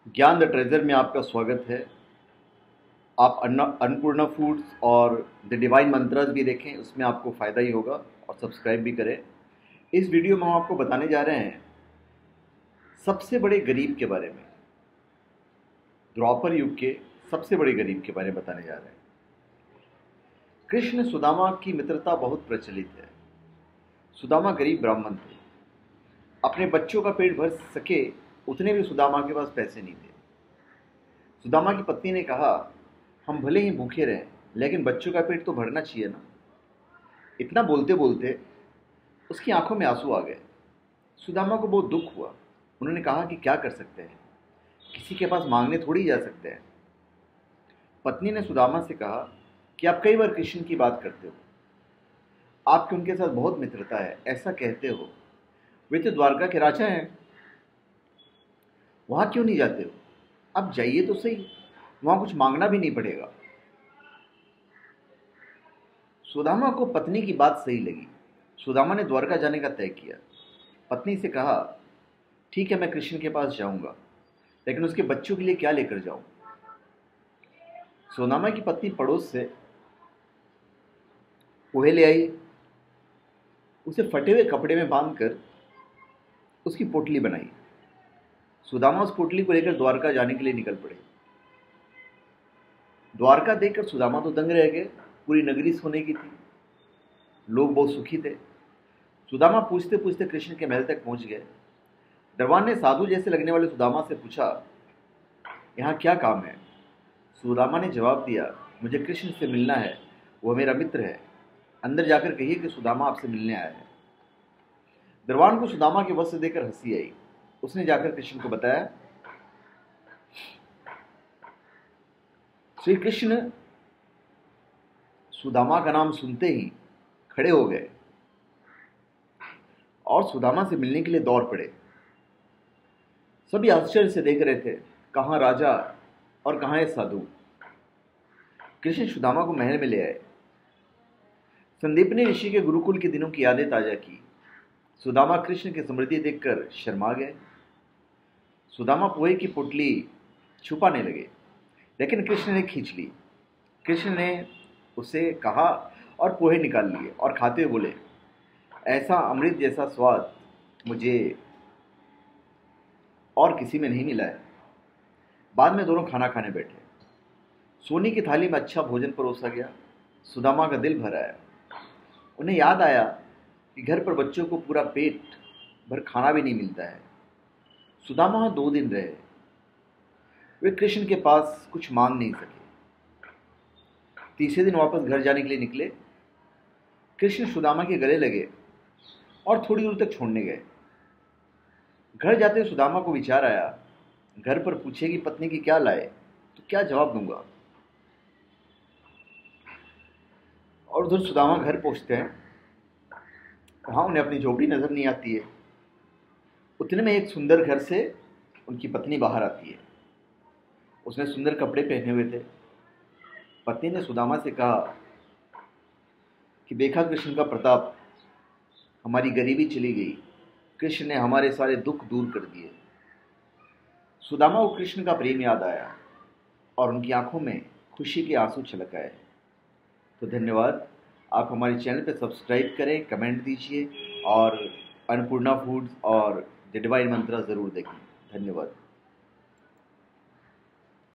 ज्ञान the treasure में आपका स्वागत है। आप अन्नपूर्णा फूड्स और द डिवाइन मंत्रास भी देखें, उसमें आपको फ़ायदा ही होगा, और सब्सक्राइब भी करें। इस वीडियो में हम आपको बताने जा रहे हैं सबसे बड़े गरीब के बारे में। द्वापर युग के सबसे बड़े गरीब के बारे में बताने जा रहे हैं। कृष्ण सुदामा की मित्रता बहुत प्रचलित है। सुदामा गरीब ब्राह्मण थे। अपने बच्चों का पेट भर सके उतने भी सुदामा के पास पैसे नहीं थे। सुदामा की पत्नी ने कहा, हम भले ही भूखे रहें, लेकिन बच्चों का पेट तो भरना चाहिए ना। इतना बोलते बोलते उसकी आंखों में आंसू आ गए। सुदामा को बहुत दुख हुआ। उन्होंने कहा कि क्या कर सकते हैं, किसी के पास मांगने थोड़ी जा सकते हैं। पत्नी ने सुदामा से कहा कि आप कई बार कृष्ण की बात करते हो, आपकी उनके साथ बहुत मित्रता है, ऐसा कहते हो। वे तो द्वारका के राजा हैं, वहां क्यों नहीं जाते हो? अब जाइए तो सही, वहां कुछ मांगना भी नहीं पड़ेगा। सुदामा को पत्नी की बात सही लगी। सुदामा ने द्वारका जाने का तय किया। पत्नी से कहा, ठीक है, मैं कृष्ण के पास जाऊंगा, लेकिन उसके बच्चों के लिए क्या लेकर जाऊं? सुदामा की पत्नी पड़ोस से पोहे ले आई। उसे फटे हुए कपड़े में बांधकर उसकी पोटली बनाई। सुदामा उस पोटली को लेकर द्वारका जाने के लिए निकल पड़े। द्वारका देखकर सुदामा तो दंग रह गए। पूरी नगरी सोने की थी, लोग बहुत सुखी थे। सुदामा पूछते पूछते कृष्ण के महल तक पहुंच गए। दरबान ने साधु जैसे लगने वाले सुदामा से पूछा, यहाँ क्या काम है? सुदामा ने जवाब दिया, मुझे कृष्ण से मिलना है, वह मेरा मित्र है। अंदर जाकर कहिए कि सुदामा आपसे मिलने आया है। दरबान को सुदामा के वस्त्र देकर हंसी आई। उसने जाकर कृष्ण को बताया। श्री कृष्ण सुदामा का नाम सुनते ही खड़े हो गए और सुदामा से मिलने के लिए दौड़ पड़े। सभी आश्चर्य से देख रहे थे, कहाँ राजा और कहाँ ये साधु। कृष्ण सुदामा को महल में ले आए। संदीपनी ऋषि के गुरुकुल के दिनों की यादें ताजा की। सुदामा कृष्ण की समृद्धि देखकर शर्मा गए। सुदामा पोहे की पोटली छुपाने लगे, लेकिन कृष्ण ने खींच ली। कृष्ण ने उसे कहा और पोहे निकाल लिए और खाते हुए बोले, ऐसा अमृत जैसा स्वाद मुझे और किसी में नहीं मिला है। बाद में दोनों खाना खाने बैठे। सोने की थाली में अच्छा भोजन परोसा गया। सुदामा का दिल भर आया। उन्हें याद आया कि घर पर बच्चों को पूरा पेट भर खाना भी नहीं मिलता है। सुदामा वहां 2 दिन रहे। वे कृष्ण के पास कुछ मांग नहीं सके। तीसरे दिन वापस घर जाने के लिए निकले। कृष्ण सुदामा के गले लगे और थोड़ी दूर तक छोड़ने गए। घर जाते सुदामा को विचार आया, घर पर पूछेगी पत्नी की क्या लाए तो क्या जवाब दूंगा। और उधर सुदामा घर पहुंचते हैं। वहां उन्हें अपनी झोपड़ी नजर नहीं आती है। उतने में एक सुंदर घर से उनकी पत्नी बाहर आती है। उसने सुंदर कपड़े पहने हुए थे। पत्नी ने सुदामा से कहा कि देखा कृष्ण का प्रताप, हमारी गरीबी चली गई, कृष्ण ने हमारे सारे दुख दूर कर दिए। सुदामा को कृष्ण का प्रेम याद आया और उनकी आंखों में खुशी के आंसू छलक आए। तो धन्यवाद। आप हमारे चैनल पर सब्सक्राइब करें, कमेंट दीजिए और अन्नपूर्णा फूड्स और द डिवाइन मंत्रा ज़रूर देखें। धन्यवाद।